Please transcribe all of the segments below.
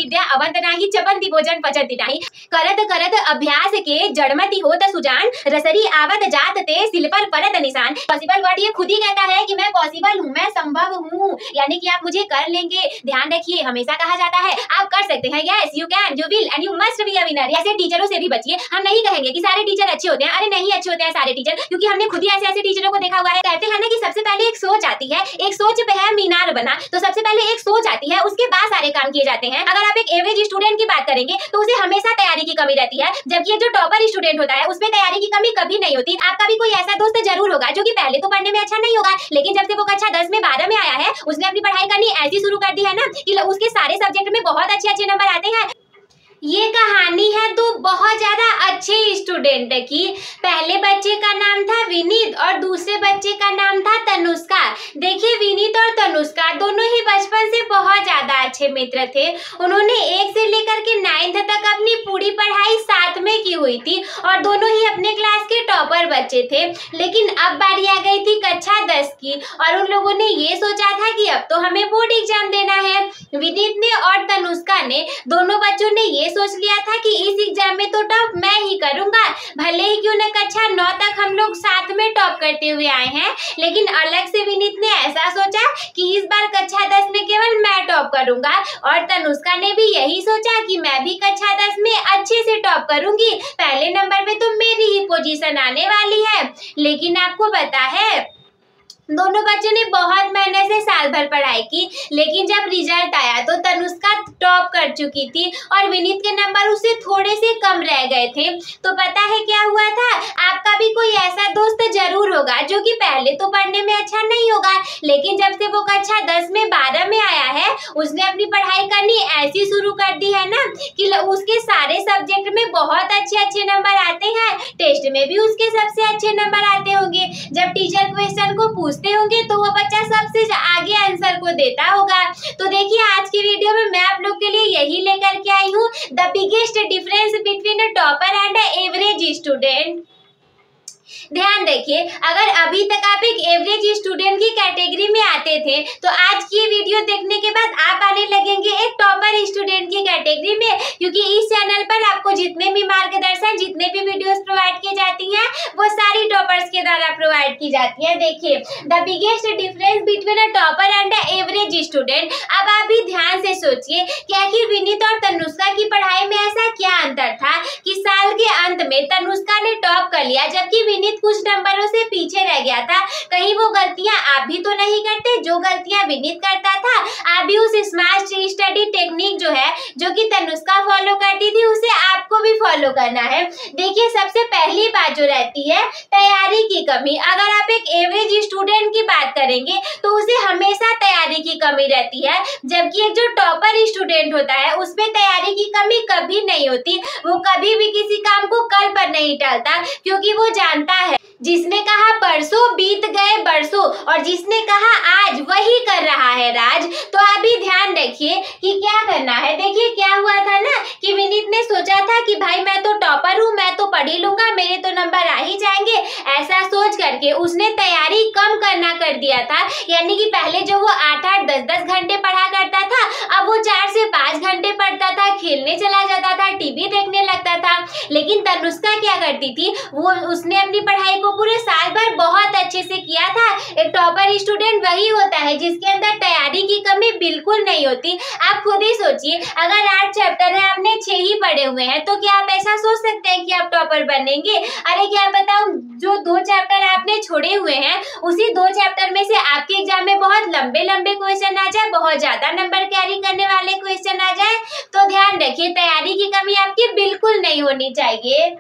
विद्या avant नाही, चपंती भोजन पचती नाही। करत करत अभ्यास के जड़मती होत सुजान, रसरी आवत जात ते सिल पर परत निशान। पॉसिबल वर्ड ये खुद ही कहता है कि मैं पॉसिबल हूँ, मैं संभव हूँ, यानी कि आप मुझे कर लेंगे। ध्यान रखिए, हमेशा कहा जाता है आप कर सकते हैं, yes you can, you will and you must be a winner. ऐसे टीचरों से भी बचिए। हम नहीं कहेंगे कि सारे टीचर अच्छे होते हैं, अरे नहीं अच्छे होते हैं सारे टीचर, क्योंकि हमने खुद ही ऐसे ऐसे टीचरों को देखा हुआ है। कहते हैं ना कि सबसे पहले एक सोच आती है, एक सोच पे है मीनार बना, तो सबसे पहले एक सोच आती है, उसके बाद सारे काम किए जाते हैं। अगर आप एक एवरेज स्टूडेंट की बात करेंगे तो उसे हमेशा तैयारी की कमी रहती है, जबकि जो टॉपर स्टूडेंट होता है उसमें तैयारी की कमी कभी नहीं होती। आपका भी कोई ऐसा दोस्त जरूर होगा जो कि पहले तो पढ़ने में अच्छा नहीं होगा, लेकिन जब से वो कक्षा 10 में 12 में आया है, उसने अपनी पढ़ाई करनी ऐसी शुरू कर दी है ना कि उसके सारे सब्जेक्ट में बहुत अच्छे नंबर आते हैं। ये कहानी है दो बहुत ज्यादा अच्छे स्टूडेंट की। पहले बच्चे का नाम था विनीत और दूसरे बच्चे का नाम था तनुष्का। देखिए, विनीत और तनुष्का दोनों ही बचपन से बहुत ज्यादा अच्छे मित्र थे। उन्होंने 1 से लेकर के 9th तक अपनी पूरी पढ़ाई साथ में की हुई थी और दोनों ही अपने क्लास के टॉपर बच्चे थे। लेकिन अब बारी आ गई थी कक्षा 10 की और उन लोगों ने ये सोचा था कि अब तो हमें बोर्ड एग्जाम देना है। विनीत ने और तनुष्का ने, दोनों बच्चों ने ये सोच लिया था कि इस एग्जाम में तो टॉप मैं ही करूंगा, भले ही क्यों न कक्षा 9 तक हम लोग साथ में टॉप करते हुए आए हैं। लेकिन अलग से विनीत ने ऐसा सोचा कि इस बार कक्षा 10 में केवल मैं टॉप करूंगा और तनुष्का ने भी यही सोचा कि मैं भी कक्षा 10 में अच्छे से टॉप करूंगी, पहले नंबर में तो मेरी ही पोजीशन आने वाली है। लेकिन आपको पता है, दोनों बच्चों ने बहुत मेहनत से साल भर पढ़ाई की, लेकिन जब रिजल्ट आया तो तनुष्का टॉप कर चुकी थी और विनीत के नंबर उससे थोड़े से कम रह गए थे। तो पता है क्या हुआ था? आपका भी कोई ऐसा दोस्त जरूर होगा जो कि पहले तो पढ़ने में अच्छा नहीं होगा, लेकिन जब से वो कक्षा 10 में 12 में आया है, उसने अपनी पढ़ाई करनी ऐसी शुरू कर दी है ना कि उसके सारे सब्जेक्ट में बहुत अच्छे नंबर आते हैं। टेस्ट में भी उसके सबसे अच्छे नंबर आते होंगे। जब टीचर क्वेश्चन को पूछते होंगे तो वो बच्चा सबसे आगे आंसर को देता होगा। तो देखिए, आज की वीडियो में मैं आप लोग के लिए यही लेकर के आई हूँ, the biggest difference between a topper and a average student. ध्यान रखिए, अगर अभी तक आप एक एवरेज स्टूडेंट की कैटेगरी में आते थे तो आज की वीडियो देखने के बाद आप आने लगेंगे एक टॉपर स्टूडेंट की कैटेगरी में, क्योंकि इस चैनल पर आपको जितने भी मार्गदर्शन, जितने भी वीडियोस प्रोवाइड की जाती हैं वो सारी टॉपर्स के द्वारा प्रोवाइड की जाती है। देखिए, the biggest difference between a topper and a average student. अब आप भी ध्यान से सोचिए कि आखिर विनीत और तनुष्का की पढ़ाई में ऐसा क्या अंतर था कि साल के अंत में तनुष्का ने टॉप कर लिया जबकि विनीत कुछ नंबरों से पीछे रह गया था। कहीं वो गलतियां आप भी तो नहीं करते जो गलतियां विनीत करता था? आप भी उस स्मार्ट स्टडी टेक्निक जो है, जो कि तनुष्का फॉलो करती थी, उसे आपको भी फॉलो करना है। देखिए, सबसे पहली बात जो रहती है तैयारी की कमी। अगर आप एक एवरेज स्टूडेंट की बात करेंगे तो उसे हमेशा तैयारी की कमी रहती है, जबकि एक जो टॉपर स्टूडेंट होता है उसमें तैयारी की कमी कभी नहीं होती। वो कभी भी किसी काम को कल पर नहीं टालता, क्योंकि वो जानता है जिसने कहा परसों बीत गए बरसों और जिसने कहा आज वही कर रहा है राज। तो आप भी ध्यान रखिए कि क्या करना है। देखिए, क्या हुआ था ना कि विनीत ने सोचा था कि भाई मैं तो टॉपर हूँ, मैं तो पढ़ ही लूंगा, मेरे तो नंबर आ ही जाएंगे। ऐसा सोच करके उसने तैयारी कम करना कर दिया था, यानी कि पहले जो वो 8-8, 10-10 घंटे पढ़ा करता था, अब वो 4 से 5 घंटे पढ़ता था, खेलने चला जाता था, टीवी देखने लगता था। लेकिन तनुष्का क्या करती थी, वो उसने अपनी पढ़ाई को पूरे साल भर बहुत अच्छे से किया था। एक टॉपर स्टूडेंट वही होता है जिसके अंदर तैयारी की कमी बिल्कुल नहीं होती। आप खुद ही सोचिए, अगर 8 चैप्टर है, आपने 6 ही पढ़े हुए हैं, तो क्या आप ऐसा सोच सकते हैं कि आप टॉपर बनेंगे? अरे क्या बताऊं, जो 2 चैप्टर आपने छोड़े हुए हैं, उसी 2 चैप्टर में से आपके एग्जाम में बहुत लंबे क्वेश्चन आ जाए, बहुत ज्यादा नंबर कैरी करने वाले क्वेश्चन आ जाए, तो ध्यान रखिए तैयारी की कमी आपकी बिल्कुल नहीं होनी चाहिए।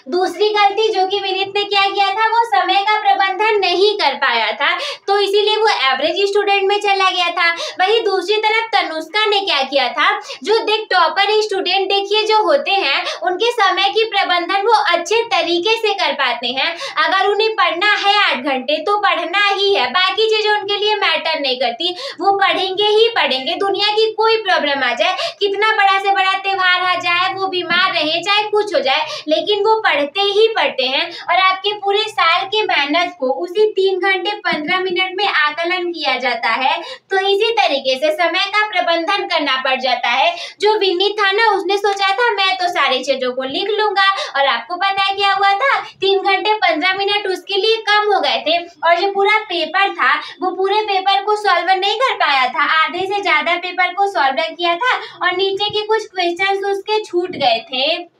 दूसरी गलती जो कि विनीत ने क्या किया था, वो समय का प्रबंधन नहीं कर पाया था, तो इसीलिए वो एवरेज स्टूडेंट में चला गया था। वहीं दूसरी तरफ तनुष्का ने क्या किया था, जो टॉपर स्टूडेंट देखिए जो होते हैं, उनके समय की प्रबंधन वो अच्छे तरीके से कर पाते हैं। अगर उन्हें पढ़ना है 8 घंटे तो पढ़ना ही है, बाकी चीजें उनके लिए मैटर नहीं करती, वो पढ़ेंगे ही पढ़ेंगे। दुनिया की कोई प्रॉब्लम आ जाए, कितना बड़ा से बड़ा त्योहार आ जाए, वो बीमार रहे, चाहे कुछ हो जाए, लेकिन वो पढ़ते ही पढ़ते हैं और आपके पूरे साल के मेहनत को उसी 3 घंटे 15 मिनट में आकलन किया जाता है। तो इसी तरीके से समय का प्रबंधन करना पड़ जाता है। जो विनीत था ना, उसने सोचा था मैं तो सारी चीजों को लिख लूंगा, और आपको पता है क्या हुआ था, 3 घंटे 15 मिनट उसके लिए कम हो गए थे और जो पूरा पेपर था वो पूरे पेपर को सॉल्व नहीं कर पाया था, आधे से ज्यादा पेपर को सॉल्व किया था और नीचे के कुछ क्वेश्चंस उसके छूट गए थे।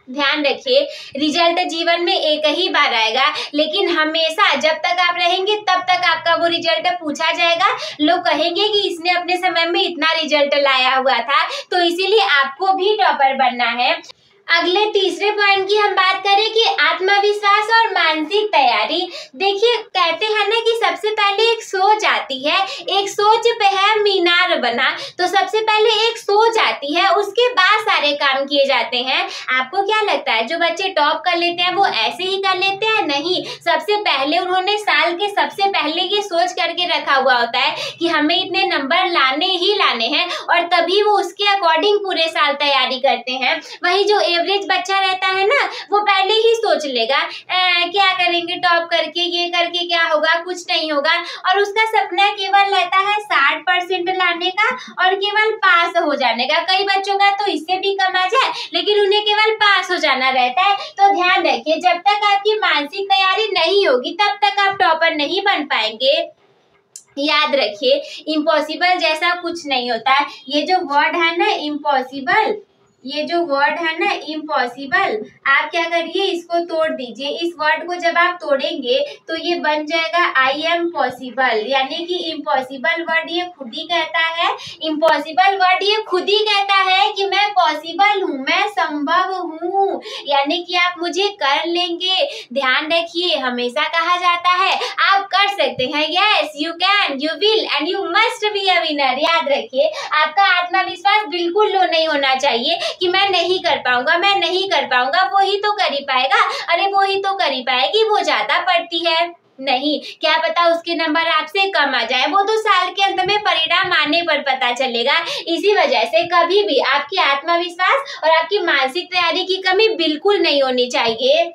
ध्यान रखिए, रिजल्ट जीवन में एक ही बार आएगा, लेकिन हमेशा जब तक आप रहेंगे तब तक आपका वो रिजल्ट पूछा जाएगा। लोग कहेंगे कि इसने अपने समय में इतना रिजल्ट लाया हुआ था, तो इसीलिए आपको भी टॉपर बनना है। अगले तीसरे पॉइंट की हम बात करें कि आत्मविश्वास और मानसिक तैयारी। देखिए, कहते हैं ना कि सबसे पहले एक सोच आती है, एक सोच पे है मीनार बना, तो सबसे पहले एक सोच आती है, उसके बाद सारे काम किए जाते हैं। आपको क्या लगता है जो बच्चे टॉप कर लेते हैं वो ऐसे ही कर लेते हैं? नहीं, सबसे पहले उन्होंने साल के सबसे पहले ये सोच करके रखा हुआ होता है कि हमें इतने नंबर लाने ही लाने हैं, और तभी वो उसके अकॉर्डिंग पूरे साल तैयारी करते हैं। वही जो एवरेज बच्चा रहता है ना, वो पहले ही सोच लेगा क्या करेंगे टॉप करके, ये करके क्या होगा, कुछ नहीं होगा, और उसका सपना केवल रहता है 60% लाने का और केवल पास हो जाने का। कई बच्चों का तो इससे भी कम आ जाए, लेकिन उन्हें केवल पास हो जाना रहता है। तो ध्यान रखिए, जब तक आपकी मानसिक तैयारी नहीं होगी तब तक आप टॉपर नहीं बन पाएंगे। याद रखिए, इम्पॉसिबल जैसा कुछ नहीं होता। ये जो वर्ड है ना इम्पॉसिबल, ये जो वर्ड है ना इम्पॉसिबल, आप क्या करिए, इसको तोड़ दीजिए। इस वर्ड को जब आप तोड़ेंगे तो ये बन जाएगा आई एम पॉसिबल, यानी कि इम्पॉसिबल वर्ड ये खुद ही कहता है, इम्पॉसिबल वर्ड ये खुद ही कहता है कि मैं पॉसिबल हूँ, मैं संभव हूँ, यानी कि आप मुझे कर लेंगे। ध्यान रखिए, हमेशा कहा जाता है आप कर सकते हैं, yes you can, you will and you must be a winner. याद रखिए, आपका आत्मविश्वास बिल्कुल लो नहीं होना चाहिए कि मैं नहीं कर पाऊंगा, मैं नहीं कर पाऊंगा, वो ही तो कर ही पाएगा, अरे वो ही तो कर ही पाएगी, वो ज्यादा पढ़ती है। नहीं, क्या पता उसके नंबर आपसे कम आ जाए, वो तो साल के अंत में परिणाम आने पर पता चलेगा। इसी वजह से कभी भी आपकी आत्मविश्वास और आपकी मानसिक तैयारी की कमी बिल्कुल नहीं होनी चाहिए।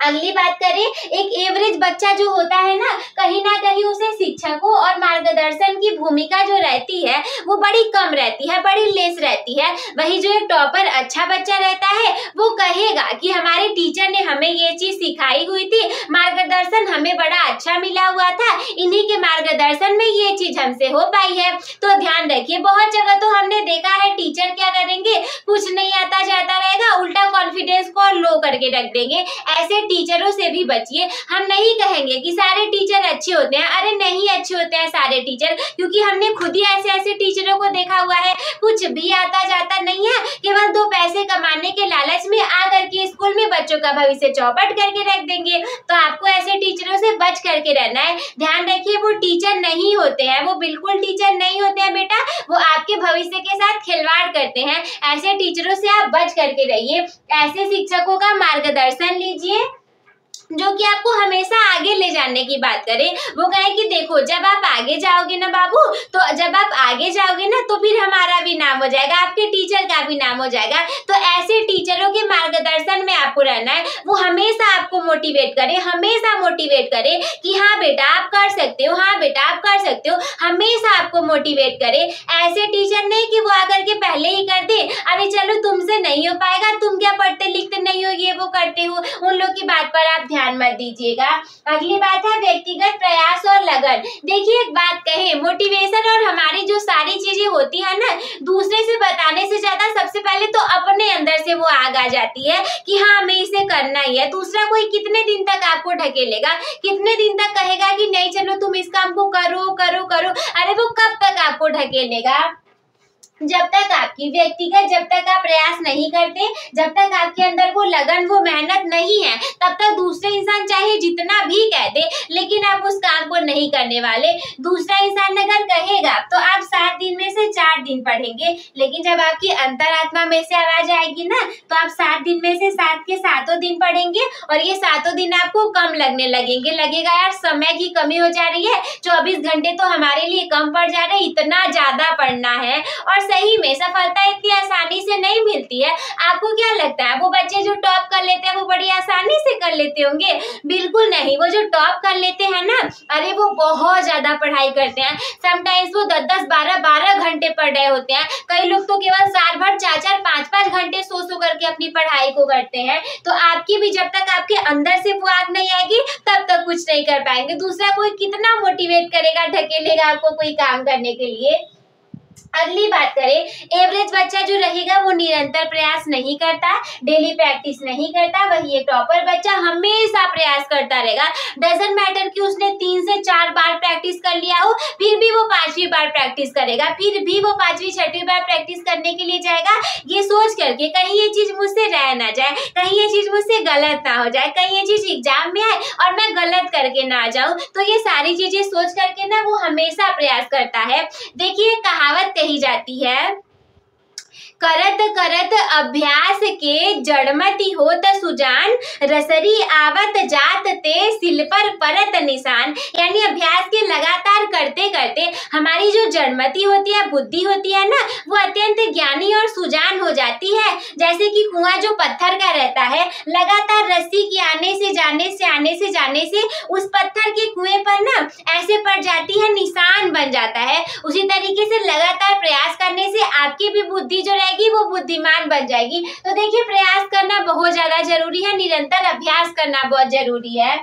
अगली बात करें, एक एवरेज बच्चा जो होता है ना कहीं उसे शिक्षकों और मार्गदर्शन की भूमिका जो रहती है वो बड़ी कम रहती है, बड़ी लेस रहती है। वही जो एक टॉपर अच्छा बच्चा रहता है वो कहेगा कि हमारे टीचर ने हमें ये चीज सिखाई हुई थी, मार्गदर्शन हमें बड़ा अच्छा मिला हुआ था, इन्हीं के मार्गदर्शन में ये चीज हमसे हो पाई है। तो ध्यान रखिए, बहुत जगह तो हमने देखा है टीचर क्या करेंगे, कुछ नहीं आता जाता रहेगा, उल्टा कॉन्फिडेंस को लो करके रख देंगे। ऐसे टीचरों से भी बचिए। हम नहीं कहेंगे कि सारे टीचर अच्छे होते हैं, अरे नहीं अच्छे होते हैं सारे टीचर, क्योंकि हमने खुद ही ऐसे टीचरों को देखा हुआ है, कुछ भी आता जाता नहीं है, केवल 2 पैसे कमाने के लालच में आकर के स्कूल में बच्चों का भविष्य चौपट करके रख देंगे। तो आपको ऐसे टीचरों से बच करके रहना है। ध्यान रखिए, वो टीचर नहीं होते हैं, वो बिल्कुल टीचर नहीं होते हैं बेटा, वो आपके भविष्य के साथ खिलवाड़ करते हैं। ऐसे टीचरों से आप बच करके रहिए। ऐसे शिक्षकों का मार्गदर्शन लीजिए जो कि आपको हमेशा आगे ले जाने की बात करे। वो कहे कि देखो, जब आप आगे जाओगे ना बाबू, तो जब आप आगे जाओगे ना तो फिर हमारा भी नाम हो जाएगा, आपके टीचर का भी नाम हो जाएगा। तो ऐसे टीचरों के मार्गदर्शन में आपको रहना है। वो हमेशा आपको मोटिवेट करे, हमेशा मोटिवेट करे कि हाँ बेटा आप कर सकते हो, हाँ बेटा आप कर सकते हो, हमेशा आपको मोटिवेट करे। ऐसे टीचर नहीं कि वो आकर के पहले ही कर दे, अरे चलो तुमसे नहीं हो पाएगा, तुम क्या पढ़ते लिखते नहीं हो, ये वो करते हो, उन लोग की बात पर आप ध्यान मत दीजिएगा। अगली बात है व्यक्तिगत प्रयास और लगन। देखिए, एक बात कहे, मोटिवेशन और हमारी जो सारी चीजें होती है ना, दूसरे से बताने से ज्यादा सबसे पहले तो अपने अंदर से वो आग आ जाती है कि हाँ हमें इसे करना ही है। दूसरा कोई कितने दिन तक आपको ढकेलेगा, कितने दिन तक कहेगा कि नहीं चलो तुम इस काम को करो करो करो, अरे वो कब तक आपको ढकेलेगा? जब तक आपकी व्यक्तिगत, जब तक आप प्रयास नहीं करते, जब तक आपके अंदर वो लगन, वो मेहनत नहीं है, तब तक दूसरे इंसान चाहे जितना भी कह दे, लेकिन आप उस काम को नहीं करने वाले। दूसरा इंसान अगर कहेगा तो आप 7 दिन में से 4 दिन पढ़ेंगे, लेकिन जब आपकी अंतरात्मा में से आवाज आएगी ना, तो आप 7 दिन में से 7 के 7 दिन पढ़ेंगे, और ये 7 दिन आपको कम लगने लगेंगे। लगेगा यार समय की कमी हो जा रही है, 24 घंटे तो हमारे लिए कम पड़ जा रहे हैं, इतना ज्यादा पढ़ना है। और सही में सफलता इतनी आसानी से नहीं मिलती है। आपको क्या लगता है वो बच्चे जो टॉप कर लेते हैं वो बड़ी आसानी से कर लेते होंगे? बिल्कुल नहीं। वो जो टॉप कर लेते हैं ना, अरे वो बहुत ज्यादा पढ़ाई करते हैं। समटाइम्स वो 10-10, 12-12 घंटे पढ़ रहे होते हैं। कई लोग तो केवल साल भर 4-4, 5-5 घंटे सो करके अपनी पढ़ाई को करते हैं। तो आपकी भी जब तक आपके अंदर से वो आग नहीं आएगी तब तक कुछ नहीं कर पाएंगे। दूसरा कोई कितना मोटिवेट करेगा, ढकेलेगा आपको कोई काम करने के लिए। अगली बात करें, एवरेज बच्चा जो रहेगा वो निरंतर प्रयास नहीं करता, डेली प्रैक्टिस नहीं करता। वही एक टॉपर बच्चा हमेशा प्रयास करता रहेगा। डजंट मैटर कि उसने 3 से 4 बार प्रैक्टिस कर लिया हो, फिर भी वो 5वीं बार प्रैक्टिस करेगा, फिर भी वो 5वीं 6वीं बार प्रैक्टिस करने के लिए जाएगा, ये सोच करके कहीं ये चीज मुझसे रह ना जाए, कहीं ये चीज मुझसे गलत ना हो जाए, कहीं ये चीज एग्जाम में आए और मैं गलत करके ना जाऊं। तो ये सारी चीजें सोच करके ना वो हमेशा प्रयास करता है। देखिए कहावत कही जाती है, करत करत अभ्यास के जड़मति होत सुजान, रसरी आवत जात ते सिल पर परत निशान। यानी अभ्यास के लगातार करते करते हमारी जो जड़मति होती है, बुद्धि होती है ना, वो अत्यंत ज्ञानी और सुजान हो जाती है। जैसे कि कुआं जो पत्थर का रहता है, लगातार रस्सी के आने से उस पत्थर के कुएं पर ना ऐसे पड़ जाती है, निशान बन जाता है। उसी तरीके से लगातार प्रयास करने से आपकी भी बुद्धि जो वो बुद्धिमान बन जाएगी। तो देखिए प्रयास करना बहुत ज्यादा जरूरी है, निरंतर अभ्यास करना बहुत जरूरी है।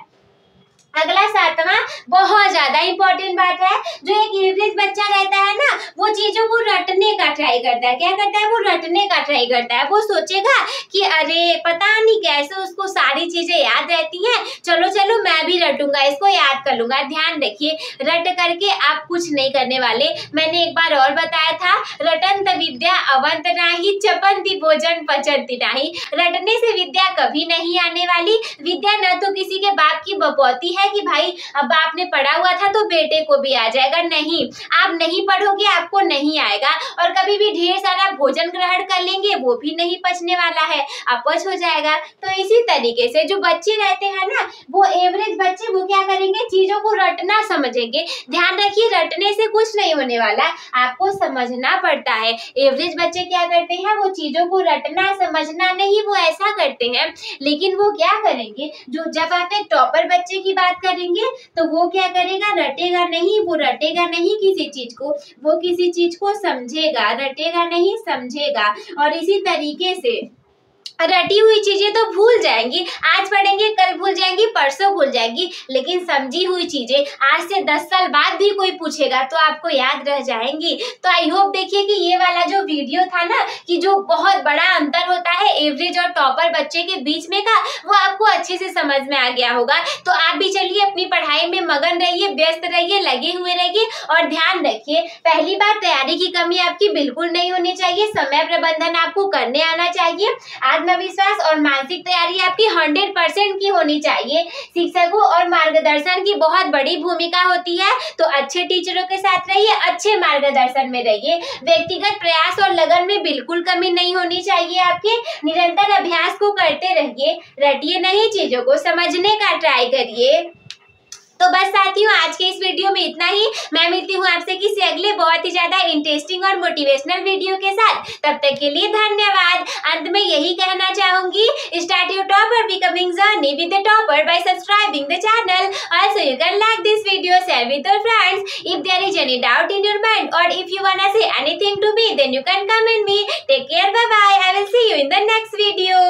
अगला 7वां बहुत ज्यादा इंपॉर्टेंट बात है, जो एक एवरेज बच्चा रहता है ना, वो चीजों को रटने का ट्राई करता है। क्या करता है? वो रटने का ट्राई करता है। वो सोचेगा कि अरे पता नहीं कैसे उसको सारी चीजें याद रहती हैं, चलो चलो मैं भी रटूंगा, इसको याद कर लूंगा। ध्यान रखिए, रट करके आप कुछ नहीं करने वाले। मैंने एक बार और बताया था, रटंत विद्या अवंत नाही, चपंती भोजन पचंती नाही। रटने से विद्या कभी नहीं आने वाली। विद्या न तो किसी के बाप की बपौती है कि भाई अब बाप ने पढ़ा हुआ था तो बेटे को भी आ जाएगा। नहीं, आप नहीं पढ़ोगे आपको नहीं आएगा। और कभी भी ढेर सारा भोजन ग्रहण कर लेंगे वो भी नहीं पचने वाला है, अपच हो जाएगा। तो इसी तरीके से जो बच्चे रहते हैं ना, वो एवरेज बच्चे वो क्या करेंगे, चीजों को रटना समझेंगे। ध्यान रखिए, रटने से कुछ नहीं होने वाला, आपको समझना पड़ता है। एवरेज बच्चे क्या करते हैं, वो चीजों को रटना समझना नहीं, वो ऐसा करते हैं। लेकिन वो क्या करेंगे, जो जब आप एक टॉपर बच्चे की बात करेंगे तो वो क्या करेगा, रटेगा नहीं। वो रटेगा नहीं किसी चीज को, वो किसी चीज को समझेगा, रटेगा नहीं समझेगा। और इसी तरीके से रटी हुई चीजें तो भूल जाएंगी, आज पढ़ेंगे कल भूल जाएंगी, परसों भूल जाएंगी, लेकिन समझी हुई चीजें आज से 10 साल बाद भी कोई पूछेगा तो आपको याद रह जाएंगी। तो आई होप देखिए कि ये वाला जो वीडियो था ना, कि जो बहुत बड़ा अंतर होता है एवरेज और टॉपर बच्चे के बीच में का, वो आपको अच्छे से समझ में आ गया होगा। तो आप भी चलिए अपनी पढ़ाई में मगन रहिए, व्यस्त रहिए, लगे हुए रहिए। और ध्यान रखिए, पहली बार तैयारी की कमी आपकी बिल्कुल नहीं होनी चाहिए, समय प्रबंधन आपको करने आना चाहिए, आत्मविश्वास और मानसिक तैयारी आपकी 100% की होनी चाहिए। शिक्षकों और मार्गदर्शन की बहुत बड़ी भूमिका होती है, तो अच्छे टीचरों के साथ रहिए, अच्छे मार्गदर्शन में रहिए। व्यक्तिगत प्रयास और लगन में बिल्कुल कमी नहीं होनी चाहिए आपके। निरंतर अभ्यास को करते रहिए, रटिए नहीं, चीजों को समझने का ट्राई करिए। तो बस साथियों, आज के इस वीडियो में इतना ही। मैं मिलती हूँ आपसे किसी अगले बहुत ही ज्यादा इंटरेस्टिंग और मोटिवेशनल वीडियो के साथ। तब तक के लिए धन्यवाद। अंत में यही कहना चाहूंगी, start your topper becoming journey with the topper bye subscribing the channel. Also you can like this video, share with your friends. If there is any doubt in your mind or if you wanna say anything to me, then you can comment me. Take care, bye bye. I will see you in the next video.